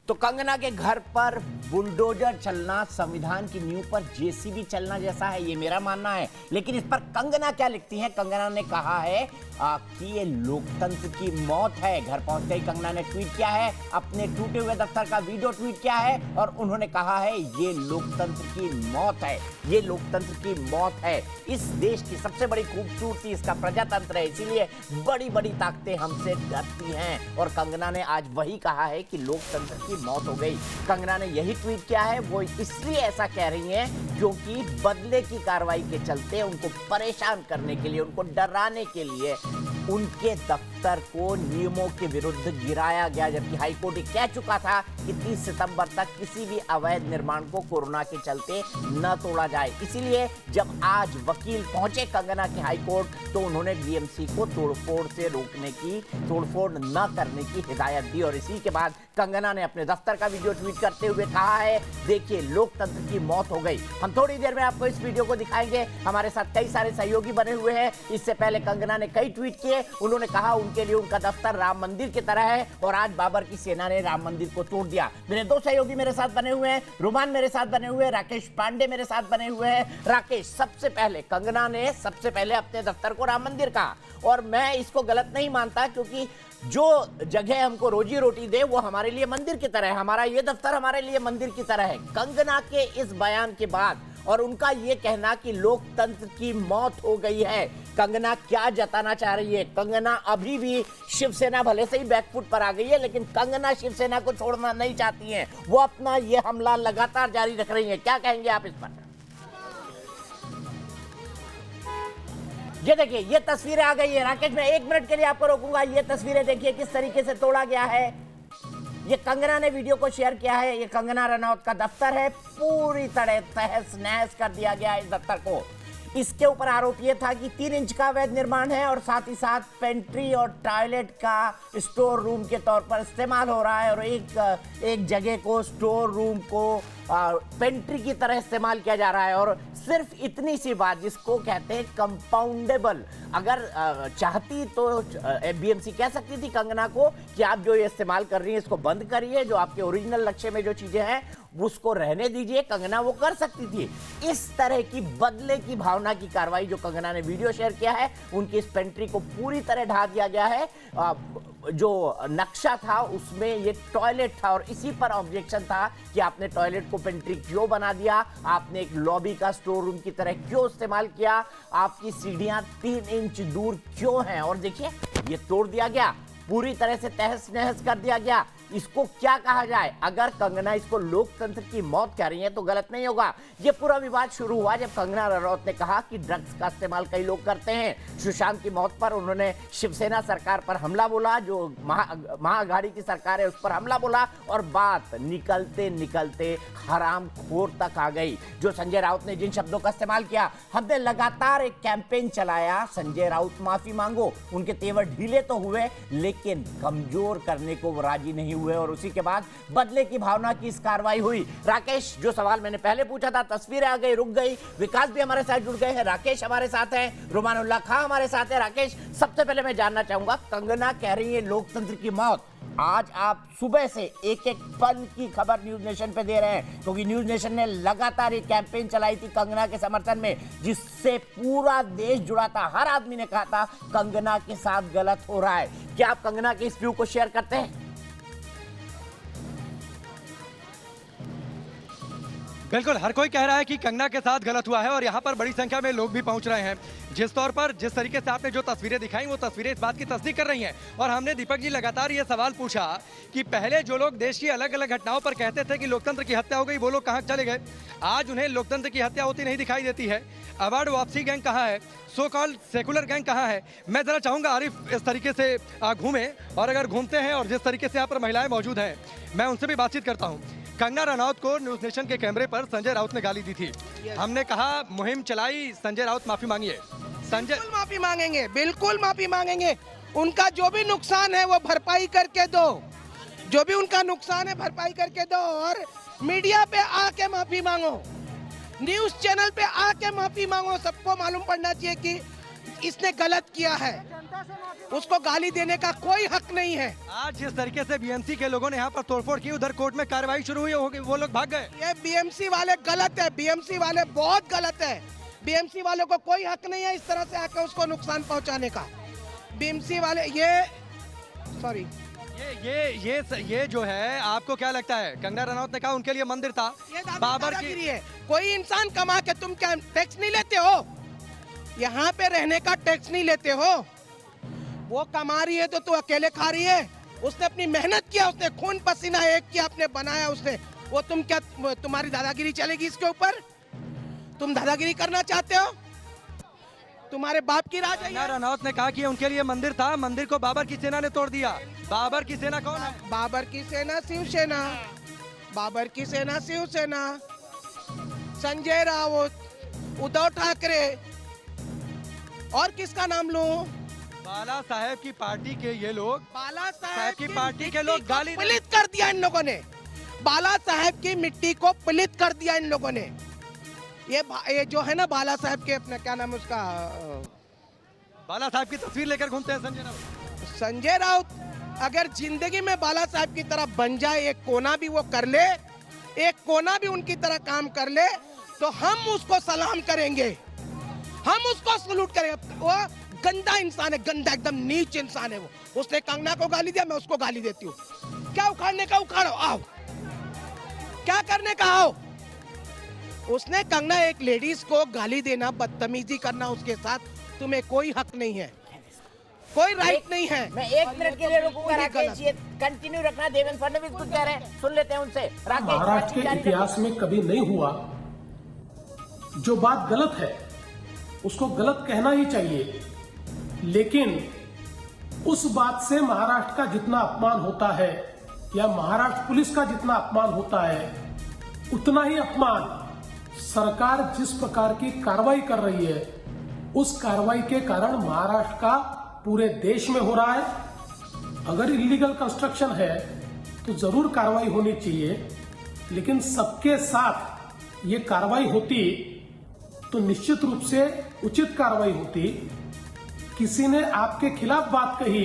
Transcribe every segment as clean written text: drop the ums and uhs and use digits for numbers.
तो कंगना के घर पर बुलडोजर चलना संविधान की नींव पर जेसीबी चलना जैसा है, ये मेरा मानना है। लेकिन इस पर कंगना क्या लिखती है? कंगना ने कहा है कि ये लोकतंत्र की मौत है। घर पहुंचते ही कंगना ने ट्वीट किया है, अपने टूटे हुए दफ्तर का वीडियो ट्वीट किया है और उन्होंने कहा है ये लोकतंत्र की मौत है, ये लोकतंत्र की मौत है। इस देश की सबसे बड़ी खूबसूरती इसका प्रजातंत्र है, इसीलिए बड़ी बड़ी ताकतें हमसे डरती हैं। और कंगना ने आज वही कहा है कि लोकतंत्र की मौत हो गई। कंगना ने यही ट्वीट किया है, वो इसलिए ऐसा कह रही हैं क्योंकि बदले की कार्रवाई के चलते उनको परेशान करने के लिए, उनको डराने के लिए उनके दफ्तर को नियमों के विरुद्ध गिराया गया, जबकि हाईकोर्ट कह चुका था कि 30 सितंबर तक किसी भी अवैध निर्माण को कोरोना के चलते न तोड़ा जाए। इसीलिए जब आज वकील पहुंचे कंगना के हाईकोर्ट, तो उन्होंने बीएमसी को तोड़फोड़ से रोकने की, तोड़फोड़ न करने की हिदायत दी। और इसी के बाद कंगना ने अपने दफ्तर का वीडियो ट्वीट करते हुए कहा है, देखिए लोकतंत्र की मौत हो गई। हम थोड़ी देर में आपको इस वीडियो को दिखाएंगे। हमारे साथ कई सारे सहयोगी बने हुए हैं। इससे पहले कंगना ने कई ट्वीट किए। उन्होंने कहा उनके लिए उनका दफ्तर राम मंदिर की तरह है और आज बाबर की सेना ने राम मंदिर को तोड़ दिया। मेरे दो सहयोगी मेरे साथ बने हुए हैं, रुमान मेरे साथ बने हुए हैं, राकेश पांडे मेरे साथ बने हुए हैं। राकेश, सबसे पहले कंगना ने सबसे पहले अपने दफ्तर को राम मंदिर कहा और मैं इसको गलत नहीं मानता, क्योंकि जो जगह हमको रोजी रोटी दे वो हमारे लिए मंदिर की तरह है। हमारा ये दफ्तर हमारे लिए मंदिर की तरह है। कंगना के इस बयान के बाद और उनका ये कहना कि लोकतंत्र की मौत हो गई है, कंगना क्या जताना चाह रही है? कंगना अभी भी शिवसेना भले से ही बैकफुट पर आ गई है, लेकिन कंगना शिवसेना को छोड़ना नहीं चाहती हैं। वो अपना ये हमला लगातार जारी रख रही हैं। क्या कहेंगे आप इस पर? ये देखिए, ये तस्वीरें आ गई है। राकेश, मैं 1 मिनट के लिए आपको रोकूंगा। ये तस्वीरें देखिए किस तरीके से तोड़ा गया है। ये कंगना ने वीडियो को शेयर किया है। ये कंगना रनौत का दफ्तर है, पूरी तरह तहस नहस कर दिया गया इस दफ्तर को। इसके ऊपर आरोप यह था कि 3 इंच का अवैध निर्माण है और साथ ही साथ पेंट्री और टॉयलेट का स्टोर रूम के तौर पर इस्तेमाल हो रहा है और एक जगह को, स्टोर रूम को पेंट्री की तरह इस्तेमाल किया जा रहा है। और सिर्फ इतनी सी बात, जिसको कहते हैं कंपाउंडेबल, अगर चाहती तो बीएमसी कह सकती थी कंगना को कि आप जो ये इस्तेमाल कर रही हैं इसको बंद करिए, जो आपके ओरिजिनल नक्शे में जो चीजें हैं उसको रहने दीजिए। कंगना वो कर सकती थी। इस तरह की बदले की भावना की कार्रवाई जो कंगना ने वीडियो शेयर किया है, उनकी इस पेंट्री को पूरी तरह ढा दिया गया है। जो नक्शा था उसमें ये टॉयलेट था और इसी पर ऑब्जेक्शन था कि आपने टॉयलेट को पेंट्री क्यों बना दिया, आपने एक लॉबी का स्टोर रूम की तरह क्यों इस्तेमाल किया, आपकी सीढ़ियां 3 इंच दूर क्यों हैं। और देखिए, ये तोड़ दिया गया, पूरी तरह से तहस नहस कर दिया गया। इसको क्या कहा जाए? अगर कंगना इसको लोकतंत्र की मौत कह रही है तो गलत नहीं होगा। ये पूरा विवाद शुरू हुआ जब कंगना रनौत ने कहा कि ड्रग्स का इस्तेमाल कई लोग करते हैं। सुशांत की मौत पर उन्होंने शिवसेना सरकार पर हमला बोला, जो महाअघाड़ी की सरकार है उस पर हमला बोला और बात निकलते निकलते हरामखोर तक आ गई। जो संजय राउत ने जिन शब्दों का इस्तेमाल किया, हमने लगातार एक कैंपेन चलाया, संजय राउत माफी मांगो। उनके तेवर ढीले तो हुए लेकिन कमजोर करने को वो राजी नहीं हुए और उसी के बाद बदले की भावना की इस कार्रवाई हुई। राकेश, जो सवाल मैंने पहले पूछा था, तस्वीरें आ गई, रुक गई। विकास भी हमारे साथ जुड़ गए हैं, राकेश हमारे साथ हैं, रुमानुल्लाह खां हमारे साथ है। राकेश, सबसे पहले मैं जानना चाहूंगा, कंगना कह रही है लोकतंत्र की मौत। आज आप सुबह से एक एक पल की खबर न्यूज नेशन पे दे रहे हैं, क्योंकि न्यूज नेशन ने लगातार एक कैंपेन चलाई थी कंगना के समर्थन में, जिससे पूरा देश जुड़ा था। हर आदमी ने कहा था कंगना के साथ गलत हो रहा है। क्या आप कंगना के इस व्यू को शेयर करते हैं? बिल्कुल, हर कोई कह रहा है कि कंगना के साथ गलत हुआ है और यहाँ पर बड़ी संख्या में लोग भी पहुँच रहे हैं। जिस तौर पर, जिस तरीके से आपने जो तस्वीरें दिखाई, वो तस्वीरें इस बात की तस्दीक कर रही हैं। और हमने दीपक जी लगातार ये सवाल पूछा कि पहले जो लोग देश की अलग अलग घटनाओं पर कहते थे कि लोकतंत्र की हत्या हो गई, वो लोग कहाँ चले गए? आज उन्हें लोकतंत्र की हत्या होती नहीं दिखाई देती है। अवार्ड वापसी गैंग कहाँ है? सो कॉल्ड सेकुलर गैंग कहाँ है? मैं जरा चाहूँगा आरिफ इस तरीके से घूमें, और अगर घूमते हैं और जिस तरीके से यहाँ पर महिलाएं मौजूद हैं, मैं उनसे भी बातचीत करता हूँ। कंगना रनौत को न्यूज नेशन के कैमरे पर संजय राउत ने गाली दी थी। हमने कहा मुहिम चलाई, संजय राउत माफी मांगिए। संजय, बिल्कुल माफी मांगेंगे, बिल्कुल माफी मांगेंगे। उनका जो भी नुकसान है वो भरपाई करके दो, जो भी उनका नुकसान है भरपाई करके दो। और मीडिया पे आके माफी मांगो, न्यूज चैनल पे आके माफी मांगो। सबको मालूम पड़ना चाहिए कि इसने गलत किया है। उसको गाली देने का कोई हक नहीं है। आज जिस तरीके से बीएमसी के लोगों ने यहाँ पर तोड़फोड़ की, उधर कोर्ट में कार्रवाई शुरू हुई, वो लोग भाग गए। ये बीएमसी वाले गलत है, बीएमसी वाले बहुत गलत है। बीएमसी वालों को कोई हक नहीं है इस तरह से आकर उसको नुकसान पहुंचाने का। बीएमसी वाले सॉरी ये जो है, आपको क्या लगता है? कंगना रनौत ने कहा उनके लिए मंदिर था, ये बाबर की दादागिरी है। कोई इंसान कमा के तुम क्या टैक्स नहीं लेते हो? यहाँ पे रहने का टैक्स नहीं लेते हो? वो कमा रही है तो तू अकेले खा रही है। उसने अपनी मेहनत किया, उसने खून पसीना एक किया, अपने बनाया उसने। वो तुम क्या, तुम्हारी दादागिरी चलेगी इसके ऊपर? तुम दादागिरी करना चाहते हो? तुम्हारे बाप की राज है कंगना ये? रनौत ने कहा कि उनके लिए मंदिर था, मंदिर को बाबर की सेना ने तोड़ दिया। बाबर की सेना कौन है? बाबर की सेना शिवसेना, बाबर की सेना शिवसेना, संजय राउत, उद्धव ठाकरे, और किसका नाम लूं? बाला साहेब की पार्टी के ये लोग, बाला साहब साहेब की पार्टी के लोग गाली दे- पलित कर दिया इन लोगों ने। बाला साहेब की मिट्टी को पलित कर दिया इन लोगों ने। ये जो है ना बाला साहेब के, अपना क्या नाम है उसका, बाला साहब की तस्वीर लेकर घूमते हैं संजय राउत। संजय राउत अगर जिंदगी में बाला साहब की तरह बन जाए, एक कोना भी वो कर ले, एक कोना भी उनकी तरह काम कर ले, तो हम उसको सलाम करेंगे, हम उसको सलूट करेंगे। वो गंदा इंसान है, गंदा एकदम नीच इंसान है वो। उसने कंगना को गाली दिया, मैं उसको गाली देती हूँ। क्या उखाड़ने का उखाड़ो, आओ। क्या करने का आओ। उसने कंगना, एक लेडीज को गाली देना, बदतमीजी करना उसके साथ, तुम्हें कोई हक नहीं है, कोई राइट नहीं है। मैं 1 मिनट के लिए रुकूंगा राकेश, ये कंटिन्यू रखना। देवेंद्र फडणवीस कुछ कह रहे हैं, सुन लेते हैं उनसे। राकेश, महाराष्ट्र के इतिहास में कभी नहीं हुआ। जो बात गलत है उसको गलत कहना ही चाहिए, लेकिन उस बात से महाराष्ट्र का जितना अपमान होता है या महाराष्ट्र पुलिस का जितना अपमान होता है, उतना ही अपमान सरकार जिस प्रकार की कार्रवाई कर रही है, उस कार्रवाई के कारण महाराष्ट्र का पूरे देश में हो रहा है। अगर इलीगल कंस्ट्रक्शन है तो जरूर कार्रवाई होनी चाहिए, लेकिन सबके साथ ये कार्रवाई होती तो निश्चित रूप से उचित कार्रवाई होती। किसी ने आपके खिलाफ बात कही,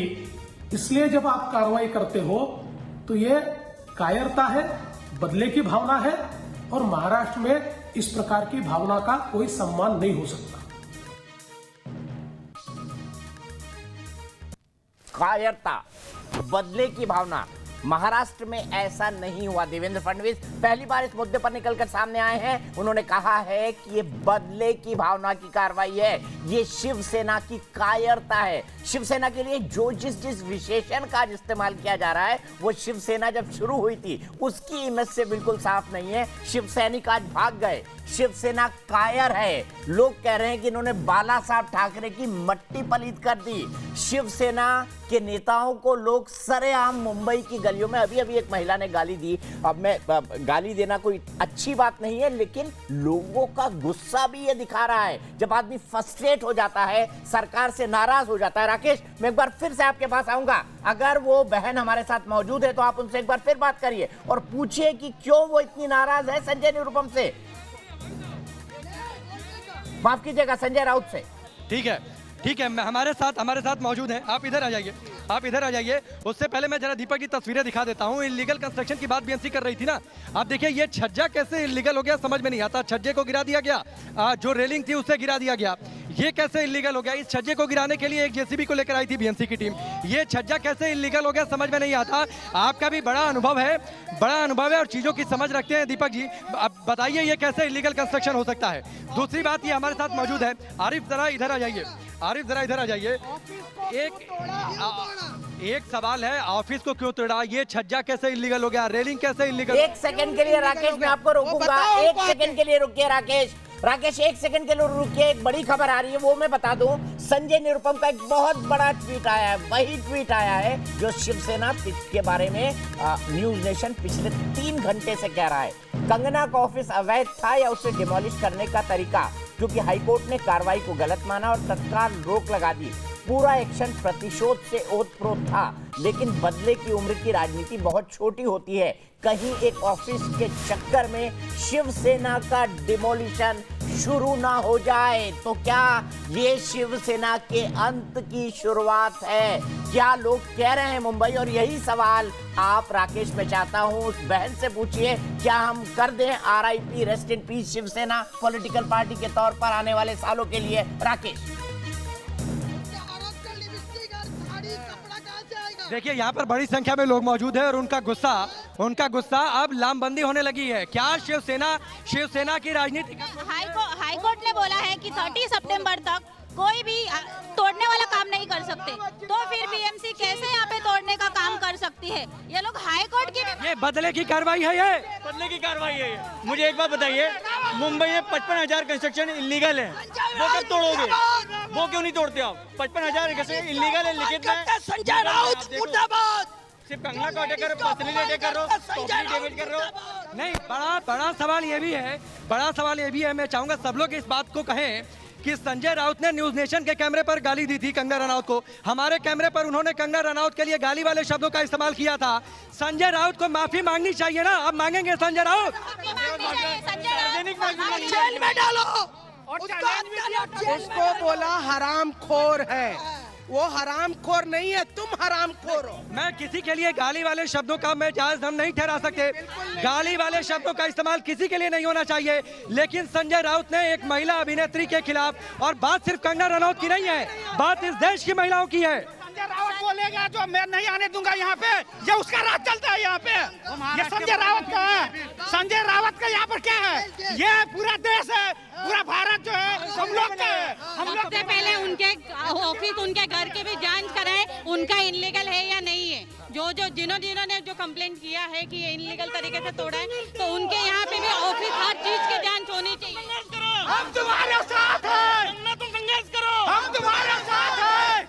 इसलिए जब आप कार्रवाई करते हो तो ये कायरता है, बदले की भावना है, और महाराष्ट्र में इस प्रकार की भावना का कोई सम्मान नहीं हो सकता। कायरता, बदले की भावना, महाराष्ट्र में ऐसा नहीं हुआ। देवेंद्र फडणवीस पहली बार इस मुद्दे पर निकलकर सामने आए हैं। उन्होंने कहा है कि ये बदले की भावना की कार्रवाई है, ये शिवसेना की कायरता है। शिवसेना के लिए जो जिस विशेषण का इस्तेमाल किया जा रहा है, वो शिवसेना जब शुरू हुई थी उसकी इमेज से बिल्कुल साफ नहीं है। शिवसैनिक आज भाग गए, शिवसेना कायर है। लोग कह रहे हैं कि इन्होंने बाला साहब ठाकरे की मट्टी पलीत कर दी। शिवसेना के नेताओं को लोग सरेआम मुंबई की गलियों में, अभी अभी एक महिला ने गाली दी। अब मैं गाली देना कोई अच्छी बात नहीं है, लेकिन लोगों का गुस्सा भी ये दिखा रहा है। जब आदमी फ्रस्ट्रेट हो जाता है, सरकार से नाराज हो जाता है। राकेश, मैं एक बार फिर से आपके पास आऊंगा। अगर वो बहन हमारे साथ मौजूद है तो आप उनसे एक बार फिर बात करिए और पूछिए कि क्यों वो इतनी नाराज है संजय निरुपम से, माफ कीजिएगा, संजय राउत से। ठीक है, ठीक है, हमारे साथ मौजूद हैं। आप इधर आ जाइए, आप इधर आ जाइए। उससे पहले मैं जरा दीपक की तस्वीरें दिखा देता हूँ। इलीगल कंस्ट्रक्शन की बात बीएमसी कर रही थी ना। आप देखिए ये छज्जा कैसे इलीगल हो गया, समझ में नहीं आता। छज्जे को गिरा दिया गया, जो रेलिंग थी उसे गिरा दिया गया। ये कैसे इलीगल हो गया? इस छज्जे को गिराने के लिए एक जेसीबी को लेकर आई थी बीएमसी की टीम। ये छज्जा कैसे इलीगल हो गया, समझ में नहीं आता। आपका भी बड़ा अनुभव है और चीजों की समझ रखते हैं दीपक जी। अब बताइए ये कैसे इलीगल कंस्ट्रक्शन हो सकता है? दूसरी बात, ये हमारे साथ मौजूद है आरिफ, जरा इधर आ जाइए। आरिफ जरा इधर आ जाइए। एक सवाल है, ऑफिस को क्यों तोड़ा? ये छज्जा कैसे इलीगल हो गया? रेलिंग कैसे इलीगल? एक सेकंड के लिए राकेश मैं आपको रोकूंगा, एक सेकंड के लिए रुकिए राकेश। राकेश एक सेकंड के लिए रुकिए, एक बड़ी खबर आ रही है वो मैं बता दूं। संजय निरुपम का एक बहुत बड़ा ट्वीट आया है, वही ट्वीट आया है जो शिवसेना के बारे में न्यूज नेशन पिछले 3 घंटे से कह रहा है। कंगना का ऑफिस अवैध था या उसे डिमोलिश करने का तरीका, क्योंकि हाईकोर्ट ने कार्रवाई को गलत माना और तत्काल रोक लगा दी। पूरा एक्शन प्रतिशोध से ओतप्रोत था, लेकिन बदले की उम्र की राजनीति बहुत छोटी होती है। कहीं एक ऑफिस के चक्कर में शिवसेना का डिमोलिशन शुरू ना हो जाए, तो क्या ये शिवसेना के अंत की शुरुआत है? क्या लोग कह रहे हैं मुंबई? और यही सवाल आप राकेश मैं चाहता हूं उस बहन से पूछिए, क्या हम कर दें RIP rest in peace Shiv Sena political party के तौर पर आने वाले सालों के लिए? राकेश, देखिए यहाँ पर बड़ी संख्या में लोग मौजूद हैं और उनका गुस्सा अब लामबंदी होने लगी है। क्या शिवसेना की राजनीति हाई कोर्ट ने बोला है कि 30 सितंबर तक कोई भी तोड़ने वाला काम नहीं कर सकते, तो फिर BMC कैसे यहाँ पे तोड़ने का काम कर सकती है? ये लोग हाई कोर्ट की ये बदले की कार्रवाई है, ये बदले की कार्रवाई है। मुझे एक बात बताइए, मुंबई में 55,000 कंस्ट्रक्शन इलीगल है, वो कब तोड़ोगे? वो क्यों नहीं तोड़ते आप? 55,000 इलीगल है, लिखित में संजय राउत मुर्दाबाद। सिर्फ कंगना को अटैक कर रहे हो, पर्सनली अटैक कर रहे हो, प्रॉपर्टी डैमेज कर रहे हो। नहीं, बड़ा सवाल ये भी है, मैं चाहूंगा सब लोग इस बात को कहें कि संजय राउत ने न्यूज नेशन के कैमरे पर गाली दी थी कंगना रनौत को। हमारे कैमरे पर उन्होंने कंगना रनौत के लिए गाली वाले शब्दों का इस्तेमाल किया था। संजय राउत को माफी मांगनी चाहिए ना? अब मांगेंगे संजय राउत? जेल में डालो। उसको बोला हरामखोर है, वो हरामखोर नहीं है, तुम हरामखोर हो। मैं किसी के लिए गाली वाले शब्दों का मैं जायज हम नहीं ठहरा सकते, गाली वाले शब्दों का इस्तेमाल किसी के लिए नहीं होना चाहिए, लेकिन संजय राउत ने एक महिला अभिनेत्री के खिलाफ, और बात सिर्फ कंगना रनौत की नहीं है, बात इस देश की महिलाओं की है। संजय रावत बोलेगा जो मैं नहीं आने दूंगा यहाँ पे, ये उसका राज चलता है यहाँ पे। ये संजय रावत का है, संजय रावत का यहाँ पर क्या है? ये पूरा देश है, पूरा भारत जो है हम लोग का है। हम लोग सबसे पहले उनके ऑफिस, उनके घर की भी जांच कराएं, उनका इनलीगल है या नहीं है। जिन्होंने जो कंप्लेंट किया है कि ये इनलीगल तरीके से तोड़ा है, तो उनके यहाँ पे भी ऑफिस हर चीज की जांच होनी चाहिए। हम तुम्हारे साथ हैं, तुम संघर्ष करो, हम तुम्हारे साथ हैं।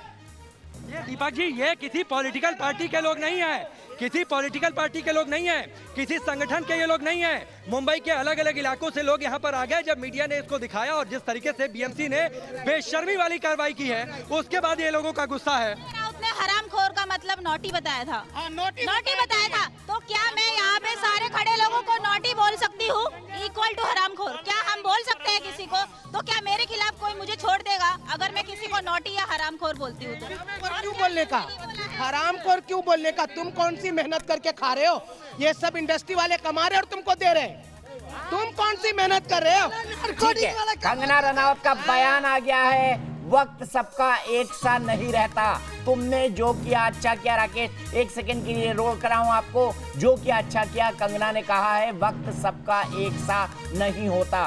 ये दीपक जी, ये किसी पॉलिटिकल पार्टी के लोग नहीं है, किसी पॉलिटिकल पार्टी के लोग नहीं है, किसी संगठन के ये लोग नहीं है। मुंबई के अलग अलग इलाकों से लोग यहाँ पर आ गए जब मीडिया ने इसको दिखाया, और जिस तरीके से BMC ने बेशर्मी वाली कार्रवाई की है, उसके बाद ये लोगों का गुस्सा है। राउत ने हरामखोर का मतलब नोटी बताया था, नोटी बताया था, तो क्या मैं यहाँ पे सारे खड़े लोगों को नोटी बोल सकती हूँ इक्वल टू हरामखोर? क्या हम बोल सकते हैं किसी को? तो क्या मेरे खिलाफ कोई मुझे छोड़ देगा अगर मैं किसी को नोटी या हरामखोर बोलती हूँ? क्यों बोलने का? हरामखोर क्यों बोलने का? तुम कौन सी मेहनत करके खा रहे हो? ये सब इंडस्ट्री वाले कमा रहे और तुमको दे रहे। तुम कौन सी मेहनत कर रहे हो? ठीक है, कंगना रनौत का बयान आ गया है, वक्त सबका एक सा नहीं रहता। तुमने जो किया अच्छा किया। राकेश, एक सेकंड के लिए रोल कराऊं आपको। जो किया अच्छा किया, कंगना ने कहा है वक्त सबका एक सा नहीं होता।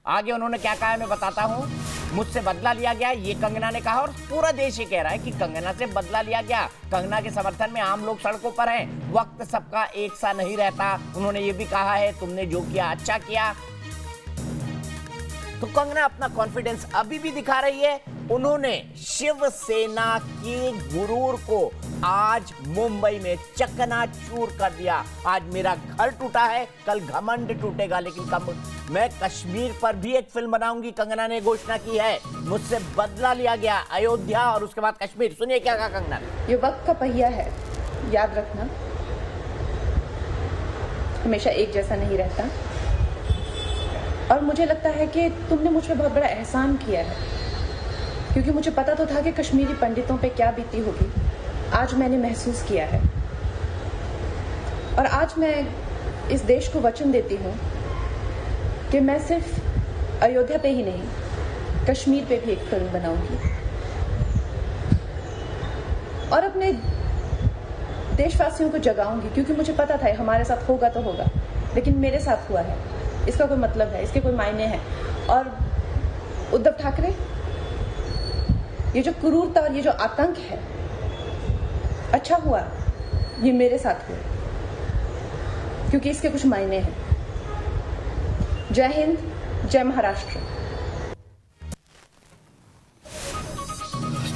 आगे उन्होंने क्या कहा है मैं बताता हूं। मुझसे बदला लिया गया, ये कंगना ने कहा, और पूरा देश ये कह रहा है कि कंगना से बदला लिया गया। कंगना के समर्थन में आम लोग सड़कों पर हैं। वक्त सबका एक सा नहीं रहता। उन्होंने ये भी कहा है तुमने जो किया अच्छा किया। तो कंगना अपना कॉन्फिडेंस अभी भी दिखा रही है। उन्होंने शिवसेना के गुरूर को आज मुंबई में चकनाचूर कर दिया। आज मेरा घर टूटा है, कल घमंड टूटेगा, लेकिन कब मैं कश्मीर पर भी एक फिल्म बनाऊंगी, कंगना ने घोषणा की है। मुझसे बदला लिया गया, अयोध्या और उसके बाद कश्मीर। सुनिए क्या कहा कंगना ने। ये वक्त का पहिया है, याद रखना, हमेशा एक जैसा नहीं रहता। और मुझे लगता है कि तुमने मुझ पर बहुत बड़ा एहसान किया है, क्योंकि मुझे पता तो था कि कश्मीरी पंडितों पे क्या बीती होगी। आज मैंने महसूस किया है, और आज मैं इस देश को वचन देती हूँ कि मैं सिर्फ अयोध्या पे ही नहीं, कश्मीर पे भी एक फिल्म बनाऊंगी, और अपने देशवासियों को जगाऊंगी, क्योंकि मुझे पता था हमारे साथ होगा तो होगा, लेकिन मेरे साथ हुआ है, इसका कोई मतलब है, इसके कोई मायने हैं। और उद्धव ठाकरे, ये जो क्रूरता और ये जो आतंक है, अच्छा हुआ ये मेरे साथ हुआ, क्योंकि इसके कुछ मायने हैं। जय हिंद, जय महाराष्ट्र।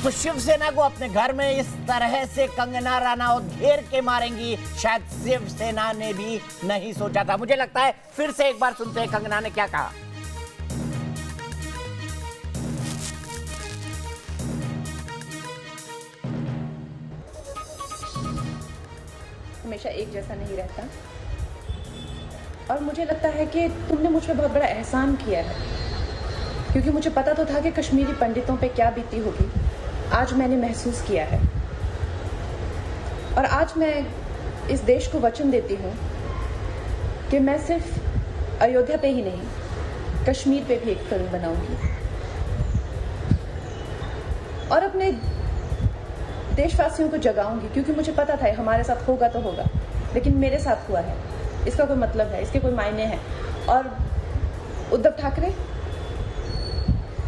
तो शिवसेना को अपने घर में इस तरह से कंगना रनौत घेर के मारेंगी, शायद शिवसेना ने भी नहीं सोचा था। मुझे लगता है फिर से एक बार सुनते हैं कंगना ने क्या कहा। हमेशा एक जैसा नहीं रहता। और मुझे लगता है कि तुमने मुझ पर बहुत बड़ा एहसान किया है, क्योंकि मुझे पता तो था कि कश्मीरी पंडितों पे क्या बीती होगी। आज मैंने महसूस किया है, और आज मैं इस देश को वचन देती हूँ कि मैं सिर्फ अयोध्या पे ही नहीं, कश्मीर पे भी एक फिल्म बनाऊंगी और अपने देशवासियों को जगाऊंगी, क्योंकि मुझे पता था हमारे साथ होगा तो होगा, लेकिन मेरे साथ हुआ है, इसका कोई मतलब है, इसके कोई मायने हैं। और उद्धव ठाकरे,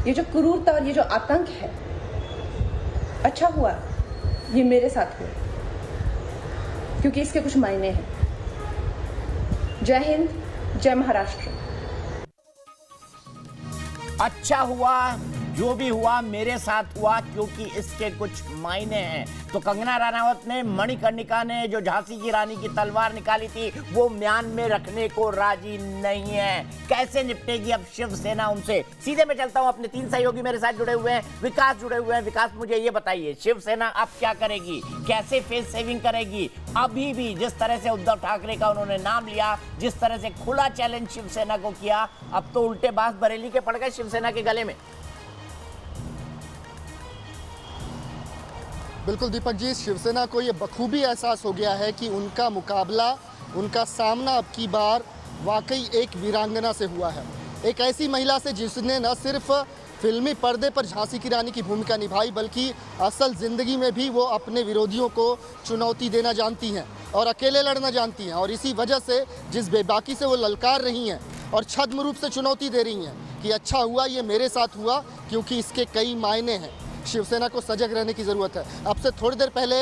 ये जो क्रूरता और ये जो आतंक है, अच्छा हुआ ये मेरे साथ हुआ, क्योंकि इसके कुछ मायने हैं। जय हिंद, जय महाराष्ट्र। अच्छा हुआ, जो भी हुआ मेरे साथ हुआ, क्योंकि इसके कुछ मायने हैं। तो कंगना रनावत ने, मणिकर्णिका ने जो झांसी की रानी की तलवार निकाली थी, वो म्यान में रखने को राजी नहीं है। कैसे निपटेगी अब शिवसेना उनसे? सीधे मैं चलता हूं, अपने 3 सहयोगी मेरे साथ जुड़े हुए हैं। विकास जुड़े हुए हैं। विकास, मुझे ये बताइए, शिवसेना अब क्या करेगी, कैसे फेस सेविंग करेगी? अभी भी जिस तरह से उद्धव ठाकरे का उन्होंने नाम लिया, जिस तरह से खुला चैलेंज शिवसेना को किया, अब तो उल्टे बांस बरेली के पड़ गए शिवसेना के गले में। बिल्कुल दीपक जी, शिवसेना को ये बखूबी एहसास हो गया है कि उनका मुकाबला, उनका सामना अब की बार वाकई एक वीरांगना से हुआ है। एक ऐसी महिला से जिसने न सिर्फ फिल्मी पर्दे पर झांसी की रानी की भूमिका निभाई, बल्कि असल ज़िंदगी में भी वो अपने विरोधियों को चुनौती देना जानती हैं और अकेले लड़ना जानती हैं। और इसी वजह से जिस बेबाकी से वो ललकार रही हैं और छद्म रूप से चुनौती दे रही हैं कि अच्छा हुआ ये मेरे साथ हुआ, क्योंकि इसके कई मायने हैं। शिवसेना को सजग रहने की ज़रूरत है। अब से थोड़ी देर पहले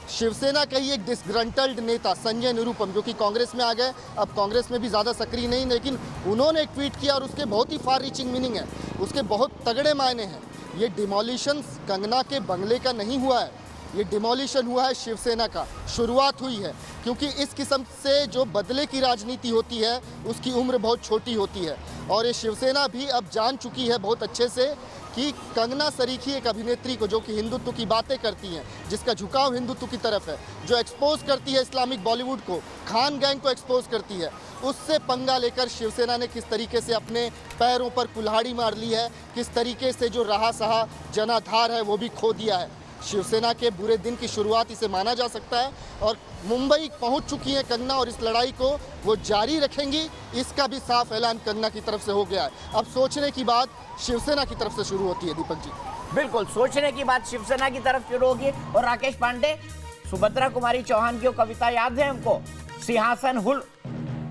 शिवसेना का ही एक डिसग्रंटल्ड नेता संजय निरुपम, जो कि कांग्रेस में आ गए, अब कांग्रेस में भी ज़्यादा सक्रिय नहीं, लेकिन उन्होंने एक ट्वीट किया और उसके बहुत ही फार रीचिंग मीनिंग है, उसके बहुत तगड़े मायने हैं। ये डिमोलिशन कंगना के बंगले का नहीं हुआ है, ये डिमोलिशन हुआ है शिवसेना का। शुरुआत हुई है, क्योंकि इस किस्म से जो बदले की राजनीति होती है उसकी उम्र बहुत छोटी होती है। और ये शिवसेना भी अब जान चुकी है बहुत अच्छे से कि कंगना सरीखी एक अभिनेत्री को, जो कि हिंदुत्व की बातें करती हैं, जिसका झुकाव हिंदुत्व की तरफ है, जो एक्सपोज करती है इस्लामिक बॉलीवुड को, खान गैंग को एक्सपोज करती है, उससे पंगा लेकर शिवसेना ने किस तरीके से अपने पैरों पर कुल्हाड़ी मार ली है, किस तरीके से जो रहा सहा जनाधार है वो भी खो दिया है। शिवसेना के बुरे दिन की शुरुआत इसे माना जा सकता है और मुंबई पहुंच चुकी है कंगना और इस लड़ाई को वो जारी रखेंगी, इसका भी साफ ऐलान कंगना की तरफ से हो गया है। अब सोचने की बात शिवसेना की तरफ से शुरू होती है दीपक जी। बिल्कुल, सोचने की बात शिवसेना की तरफ शुरू होगी। और राकेश पांडे, सुभद्रा कुमारी चौहान की वो कविता याद है हमको?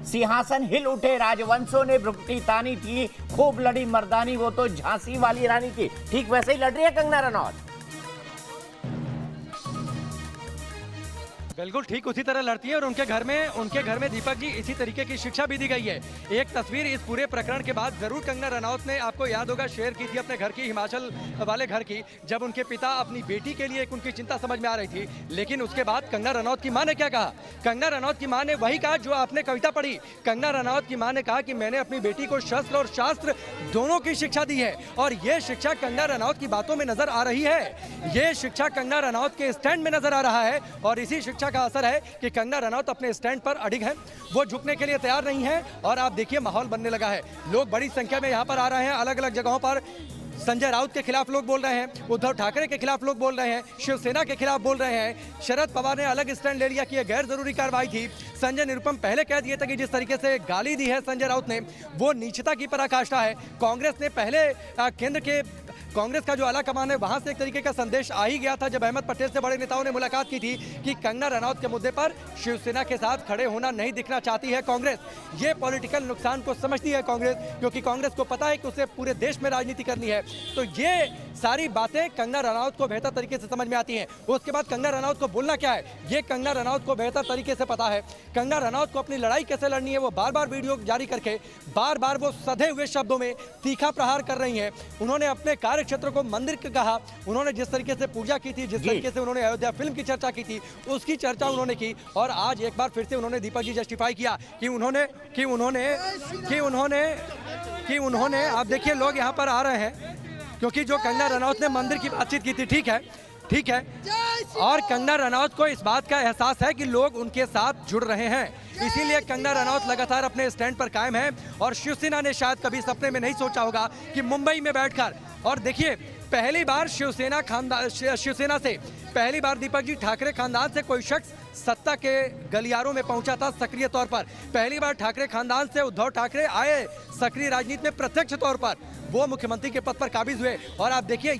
सिंहासन हिल उठे राजवंशों ने भ्रुकुटी तानी थी, खूब लड़ी मर्दानी वो तो झांसी वाली रानी थी। ठीक वैसे ही लड़ रही है कंगना रनौत। बिल्कुल ठीक उसी तरह लड़ती है और उनके घर में दीपक जी इसी तरीके की शिक्षा भी दी गई है। एक तस्वीर इस पूरे प्रकरण के बाद जरूर कंगना रनौत ने, आपको याद होगा, शेयर की थी अपने घर की, हिमाचल वाले घर की, जब उनके पिता अपनी बेटी के लिए एक उनकी चिंता समझ में आ रही थी। लेकिन उसके बाद कंगना रनौत की मां ने क्या कहा? कंगना रनौत की मां ने वही कहा जो आपने कविता पढ़ी। कंगना रनौत की मां ने कहा कि मैंने अपनी बेटी को शस्त्र और शास्त्र दोनों की शिक्षा दी है, और ये शिक्षा कंगना रनौत की बातों में नजर आ रही है। ये शिक्षा कंगना रनौत के स्टैंड में नजर आ रहा है, और इसी शिक्षा का असर है कि कंगना रनौत अपने स्टैंड पर अडिग है, वो झुकने के लिए तैयार नहीं है। और आप देखिए माहौल बनने लगा है, लोग बड़ी संख्या में यहाँ पर आ रहे हैं, अलग अलग जगहों पर संजय राउत के खिलाफ लोग बोल रहे हैं, उद्धव ठाकरे के खिलाफ लोग बोल रहे हैं, शिवसेना के खिलाफ बोल रहे हैं। शरद पवार ने अलग स्टैंड ले लिया कि यह गैर जरूरी कार्रवाई थी। संजय निरुपम पहले कह दिए थे कि जिस तरीके से गाली दी है संजय राउत ने, वो नीचता की पराकाष्ठा है। कांग्रेस ने पहले केंद्र के कांग्रेस का जो आला कमान है वहां से एक तरीके का संदेश आ ही गया था जब अहमद पटेल से बड़े नेताओं ने मुलाकात की थी कि कंगना रनौत के मुद्दे पर शिवसेना के साथ खड़े होना नहीं दिखना चाहती है कांग्रेस। ये पॉलिटिकल नुकसान को समझती है कांग्रेस, क्योंकि कांग्रेस को पता है कि उसे पूरे देश में राजनीति करनी है। तो ये सारी बातें कंगना रनौत को बेहतर तरीके से समझ में आती हैं। उसके बाद कंगना रनौत को बोलना क्या है, ये कंगना रनौत को बेहतर तरीके से पता है। कंगना रनौत को अपनी लड़ाई कैसे लड़नी है, वो बार बार वीडियो जारी करके बार बार वो सधे हुए शब्दों में तीखा प्रहार कर रही हैं। उन्होंने अपने कार्य क्षेत्र को मंदिर कहा, उन्होंने जिस तरीके से पूजा की थी, जिस तरीके से उन्होंने अयोध्या फिल्म की चर्चा की थी, उसकी चर्चा उन्होंने की। और आज एक बार फिर से उन्होंने दीपक जी जस्टिफाई किया कि उन्होंने आप देखिए लोग यहाँ पर आ रहे हैं, क्योंकि जो कंगना रनौत ने मंदिर की बातचीत की थी, ठीक है और कंगना रनौत को इस बात का एहसास है कि लोग उनके साथ जुड़ रहे हैं, इसीलिए कंगना रनौत लगातार अपने स्टैंड पर कायम है। और शिवसेना ने शायद कभी सपने में नहीं सोचा होगा कि मुंबई में बैठकर, और देखिए पहली बार शिवसेना से पहली बार दीपक जी ठाकरे खानदान से कोई शख्स सत्ता के गलियारों में पहुंचा था सक्रिय तौर पर। पहली बार ठाकरे खानदान से उद्धव ठाकरे आए सक्रिय राजनीति में, प्रत्यक्ष तौर पर वो मुख्यमंत्री के पद पर काबिज हुए। और आप देखिए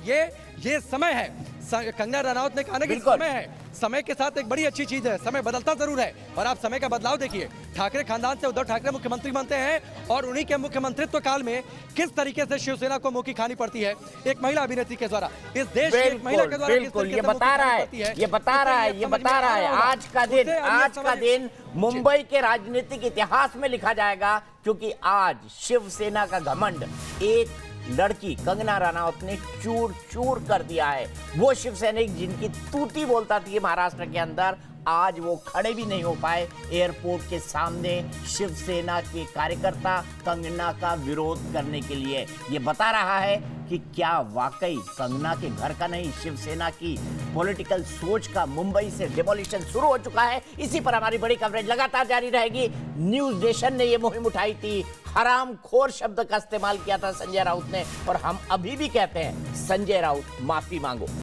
ये समय है, कंगना रनौत ने कहा ना कि समय है, समय के साथ एक बड़ी अच्छी चीज है, समय बदलता जरूर है। और आप समय का बदलाव देखिए, ठाकरे खानदान से उद्धव ठाकरे मुख्यमंत्री बनते हैं और उन्हीं के मुख्यमंत्रित्व काल में किस तरीके से शिवसेना को मुंह की खानी पड़ती है एक महिला अभिनेत्री के द्वारा, इस देश की एक महिला के द्वारा। बिल्कुल ये बता रहा है आज का दिन मुंबई के राजनीतिक इतिहास में लिखा जाएगा, क्योंकि आज शिवसेना का घमंड एक लड़की कंगना रनौत ने चूर चूर कर दिया है। वो शिवसैनिक जिनकी तूती बोलता थी महाराष्ट्र के अंदर, आज वो खड़े भी नहीं हो पाए एयरपोर्ट के सामने शिवसेना के कार्यकर्ता कंगना का विरोध करने के लिए। ये बता रहा है कि क्या वाकई कंगना के घर का नहीं, शिवसेना की पॉलिटिकल सोच का मुंबई से डिमोलिशन शुरू हो चुका है। इसी पर हमारी बड़ी कवरेज लगातार जारी रहेगी। न्यूज नेशन ने ये मुहिम उठाई थी, हरामखोर शब्द का इस्तेमाल किया था संजय राउत ने, और हम अभी भी कहते हैं संजय राउत माफी मांगो।